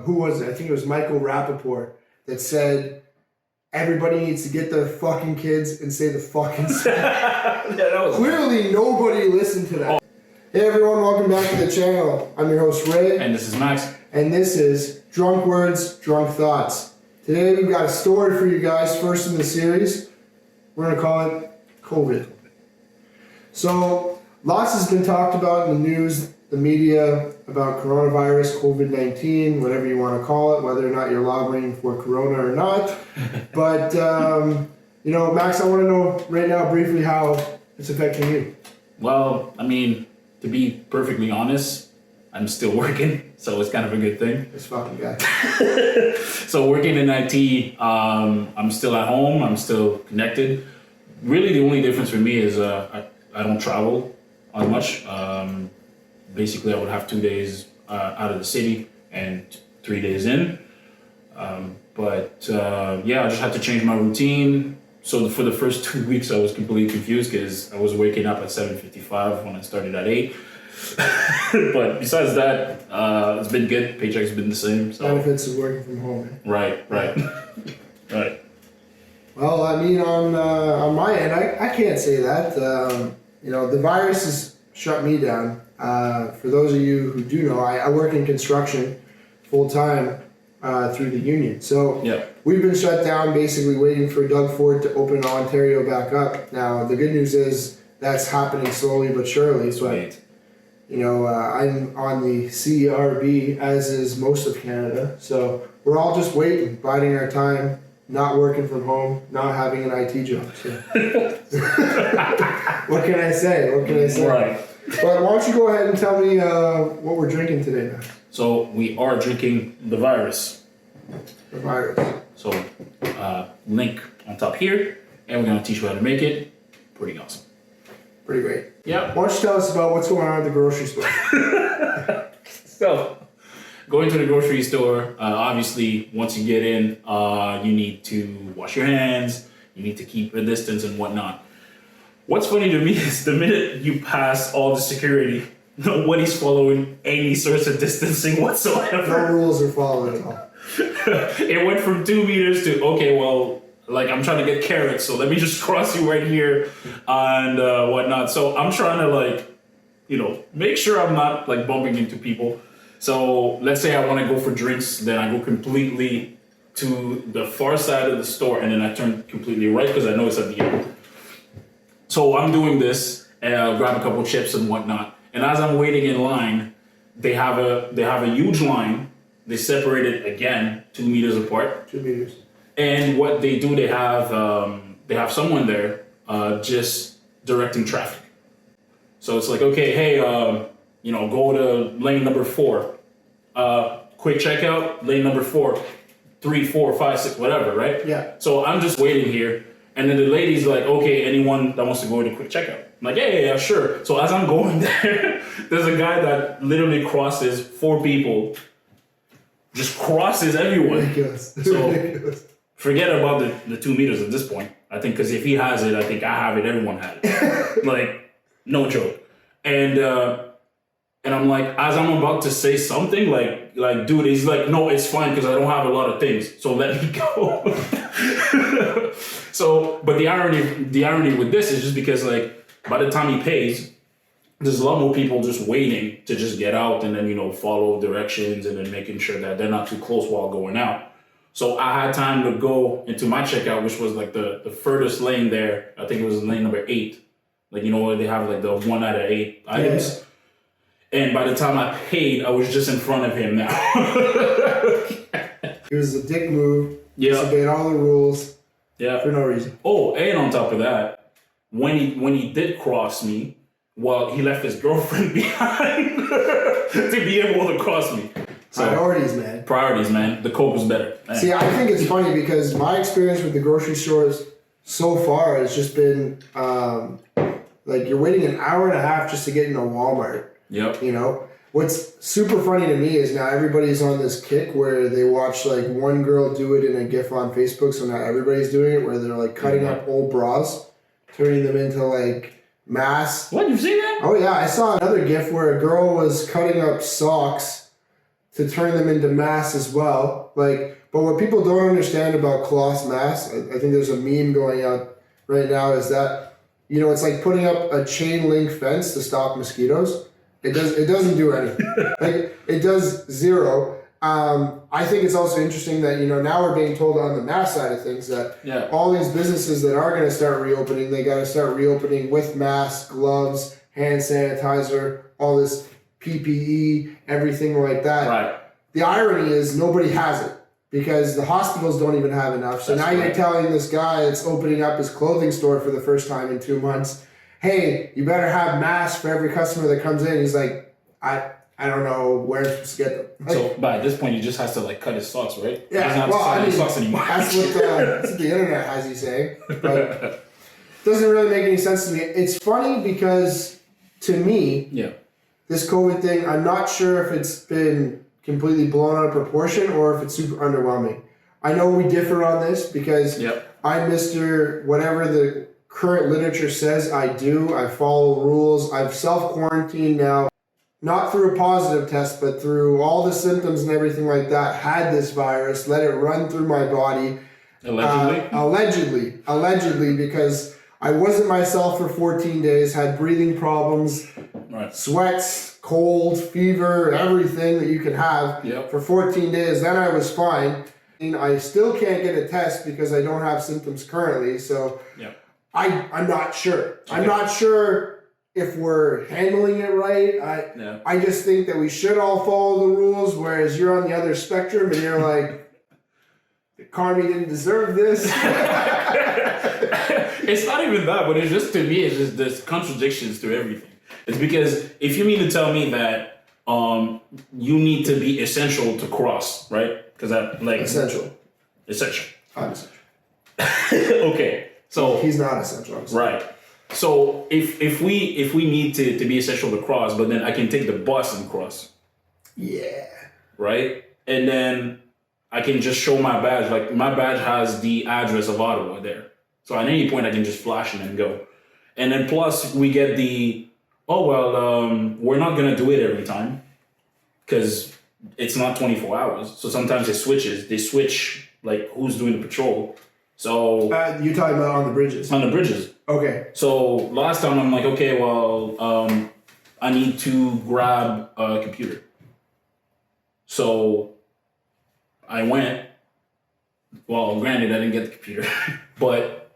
who was it? I think it was Michael Rappaport that said everybody needs to get their fucking kids and say the fucking song. Clearly nobody listened to that. Hey everyone, welcome back to the channel. I'm your host Ray. And this is Max. And this is Drunk Words, Drunk Thoughts. Today we've got a story for you guys, first in the series. We're going to call it COVID. So, lots has been talked about in the news, the media, about coronavirus, COVID-19, whatever you want to call it, whether or not you're lobbying for corona or not. But, Max, I want to know right now briefly how it's affecting you. Well, I mean, to be perfectly honest, I'm still working, so it's kind of a good thing. This fucking guy. So working in IT, I'm still at home, I'm still connected. Really the only difference for me is I don't travel as much. Basically I would have 2 days out of the city and 3 days in. I just had to change my routine. So for the first 2 weeks I was completely confused because I was waking up at 7:55 when I started at 8. But besides that, it's been good. Paycheck's been the same. So. Benefits of working from home. Right. Right. Well, I mean, on my end, I can't say that. The virus has shut me down. For those of you who do know, I work in construction full time through the union. So yeah. We've been shut down, basically waiting for Doug Ford to open Ontario back up. Now, the good news is that's happening slowly but surely. So right. I'm on the CRB, as is most of Canada. So we're all just waiting, biding our time, not working from home, not having an IT job. So. What can I say? Right. But why don't you go ahead and tell me what we're drinking today, man? So we are drinking the virus. The virus. So link on top here, and we're gonna teach you how to make it. Pretty awesome. Pretty great. Yeah. Why don't you tell us about what's going on at the grocery store? So, going to the grocery store, obviously, once you get in, you need to wash your hands, you need to keep a distance and whatnot. What's funny to me is the minute you pass all the security, nobody's following any sorts of distancing whatsoever. No rules are followed at all. It went from 2 meters to, okay, well, like I'm trying to get carrots, so let me just cross you right here and whatnot. So I'm trying to make sure I'm not like bumping into people. So let's say I want to go for drinks, then I go completely to the far side of the store and then I turn completely right because I know it's at the end. So I'm doing this and I'll grab a couple chips and whatnot. And as I'm waiting in line, they have a huge line. They separate it again 2 meters apart. 2 meters. And what they do, they have someone there just directing traffic. So it's like, okay, hey, go to lane number 4. Quick checkout, lane number 4, 3, 4, 5, 6, whatever, right? Yeah. So I'm just waiting here. And then the lady's like, okay, anyone that wants to go to quick checkout? I'm like, yeah, sure. So as I'm going there, there's a guy that literally crosses 4 people, just crosses everyone. Ridiculous. So Ridiculous. Forget about the 2 meters at this point. I think because if he has it, I think I have it. Everyone had it. Like, no joke. And I'm like, as I'm about to say something, like, dude, he's like, no, it's fine because I don't have a lot of things, so let me go. So, but the irony with this is just because like by the time he pays, there's a lot more people just waiting to just get out and then follow directions and then making sure that they're not too close while going out. So I had time to go into my checkout, which was like the furthest lane there. I think it was lane number 8. Like, where they have like the 1 out of 8 items. Yeah. And by the time I paid, I was just in front of him now. It was a dick move. Yeah. Disobeyed all the rules. Yeah. For no reason. Oh, and on top of that, when he did cross me, he left his girlfriend behind to be able to cross me. So, Priorities, man. The Coke was better. Man. See, I think it's funny because my experience with the grocery stores so far has just been like you're waiting an hour and a half just to get into Walmart. Yep. What's super funny to me is now everybody's on this kick where they watch like one girl do it in a GIF on Facebook, so now everybody's doing it where they're like cutting up old bras, turning them into like masks. What? You've seen that? Oh yeah, I saw another GIF where a girl was cutting up socks to turn them into masks as well. Like, but what people don't understand about cloth masks, I think there's a meme going out right now, is that, you know, it's like putting up a chain link fence to stop mosquitoes. It doesn't do anything. Like, it does zero. I think it's also interesting that, you know, now we're being told on the mask side of things that all these businesses that are going to start reopening, they got to start reopening with masks, gloves, hand sanitizer, all this PPE, everything like that. Right. The irony is nobody has it because the hospitals don't even have enough. So now you're telling this guy that's opening up his clothing store for the first time in 2 months, hey, you better have masks for every customer that comes in. He's like, I don't know where I'm supposed to get them. Like, so, but at this point, he just has to like cut his socks, right? Yeah, well, I mean, socks anymore. that's what the internet has you saying. But it doesn't really make any sense to me. It's funny because to me, this COVID thing, I'm not sure if it's been completely blown out of proportion or if it's super underwhelming. I know we differ on this because I'm Mr. Whatever the current literature says I do. I follow rules. I've self-quarantined now. Not through a positive test, but through all the symptoms and everything like that, had this virus, let it run through my body. Allegedly? Allegedly, because I wasn't myself for 14 days, had breathing problems, sweats, cold, fever, everything that you can have for 14 days. Then I was fine. And I still can't get a test because I don't have symptoms currently, so I'm not sure. Okay. I'm not sure if we're handling it right. I just think that we should all follow the rules, whereas you're on the other spectrum and you're like, Carmi didn't deserve this. It's not even that, but it's just, to me, it's just there's contradictions to everything. It's because if you mean to tell me that you need to be essential to cross, right? Because that, like... Essential. I'm essential. Okay, so... He's not essential. Right. So if we need to be essential to cross, but then I can take the bus and cross. Yeah. Right? And then I can just show my badge. Like, my badge has the address of Ottawa there. So at any point I can just flash it and go. And then plus we get the, we're not going to do it every time because it's not 24 hours. So sometimes it switches. They switch, like, who's doing the patrol. So you're talking about on the bridges? On the bridges. Okay. So last time I'm like, okay, I need to grab a computer. So I went. Well, granted, I didn't get the computer, but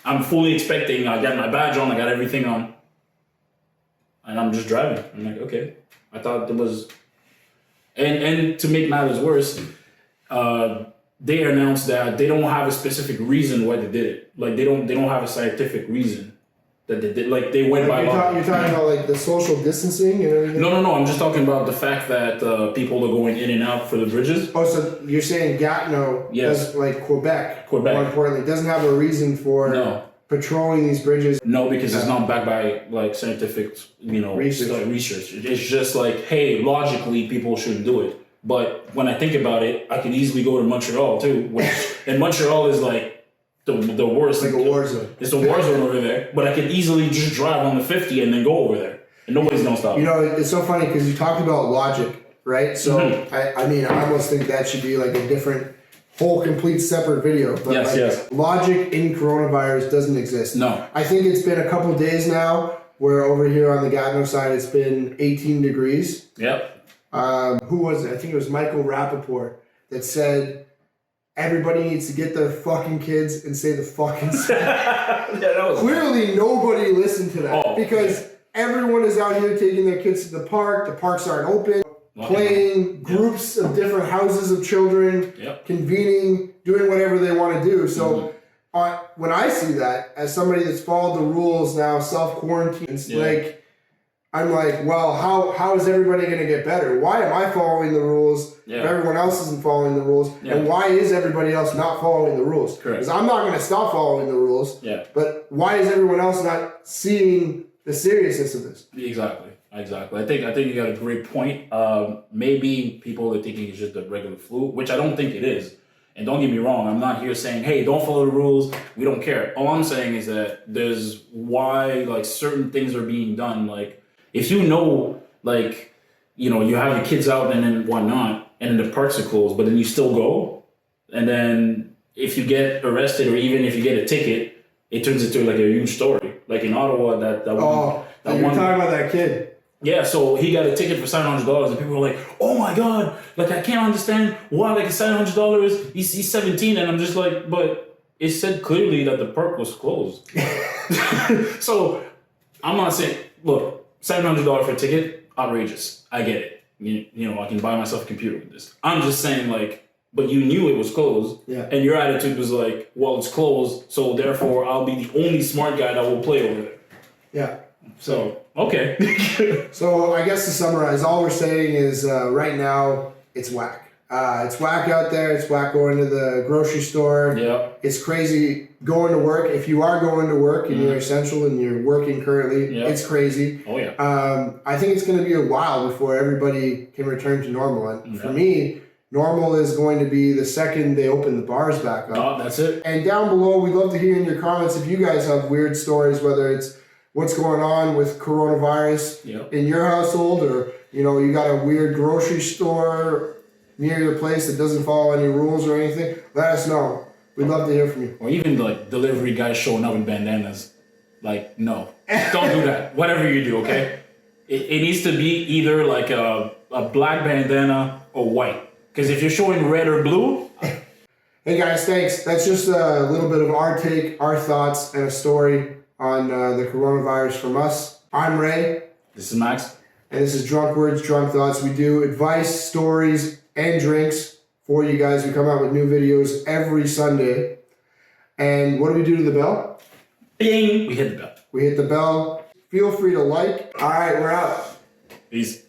I'm fully expecting. I got my badge on. I got everything on, and I'm just driving. I'm like, okay. I thought there was, and to make matters worse, they announced that they don't have a specific reason why they did it. Like they don't have a scientific reason that they did. Like they went by law. You're talking about like the social distancing and everything? No. I'm just talking about the fact that people are going in and out for the bridges. Oh, so you're saying Gatineau, yes, like Quebec, more importantly, doesn't have a reason for patrolling these bridges? No, because it's not backed by like scientific, research. It's just like, hey, logically people shouldn't do it. But when I think about it, I can easily go to Montreal too, and Montreal is like the worst. Like a war zone. It's a war zone over there. But I can easily just drive on the 50 and then go over there, and nobody's gonna stop. You know, it's so funny because you talked about logic, right? So I mean, I almost think that should be like a different, whole, complete, separate video. But yes. Logic in coronavirus doesn't exist. No. I think it's been a couple days now where over here on the Gatineau side it's been 18 degrees. Yep. Who was it? I think it was Michael Rappaport that said everybody needs to get their fucking kids and say the fucking Clearly nobody listened to that because everyone is out here taking their kids to the park. The parks aren't open. Playing groups of different houses of children, convening, doing whatever they want to do. So when I see that, as somebody that's followed the rules now, self-quarantine, like, I'm like, well, how is everybody going to get better? Why am I following the rules if everyone else isn't following the rules? And why is everybody else not following the rules? Correct. Because I'm not going to stop following the rules. But why is everyone else not seeing the seriousness of this? Exactly. I think you got a great point. Maybe people are thinking it's just a regular flu, which I don't think it is. And don't get me wrong, I'm not here saying, hey, don't follow the rules. We don't care. All I'm saying is that there's why like certain things are being done. Like, if you know, like, you have your kids out and then whatnot, and then the parks are closed, but then you still go, and then if you get arrested or even if you get a ticket, it turns into like a huge story. Like in Ottawa, that you're one. talking about that kid. Yeah, so he got a ticket for $700, and people were like, "Oh my god! Like I can't understand why like it's $700. He's 17," and I'm just like, "But it said clearly that the park was closed." So I'm not saying, look, $700 for a ticket, outrageous. I get it. I can buy myself a computer with this. I'm just saying, like, but you knew it was closed, and your attitude was like, "Well, it's closed, so therefore I'll be the only smart guy that will play over there." Yeah. So, okay. So I guess to summarize, all we're saying is right now it's whack. It's whack out there. It's whack going to the grocery store. Yeah. It's crazy going to work. If you are going to work and you're essential and you're working currently, it's crazy. Oh, yeah. I think it's going to be a while before everybody can return to normal. And for me, normal is going to be the second they open the bars back up. Oh, that's it. And down below, we'd love to hear in your comments if you guys have weird stories, whether it's what's going on with coronavirus in your household, or you got a weird grocery store near your place that doesn't follow any rules or anything. Let us know. We'd love to hear from you. Or even like delivery guys showing up in bandanas. Like, no, don't do that. Whatever you do, okay? It needs to be either like a black bandana or white. Because if you're showing red or blue. Hey guys, thanks. That's just a little bit of our take, our thoughts, and a story on the coronavirus from us. I'm Ray. This is Max. And this is Drunk Words, Drunk Thoughts. We do advice, stories, and drinks for you guys. We come out with new videos every Sunday. And what do we do to the bell? Bing! We hit the bell. We hit the bell. Feel free to like. All right, we're out. Peace.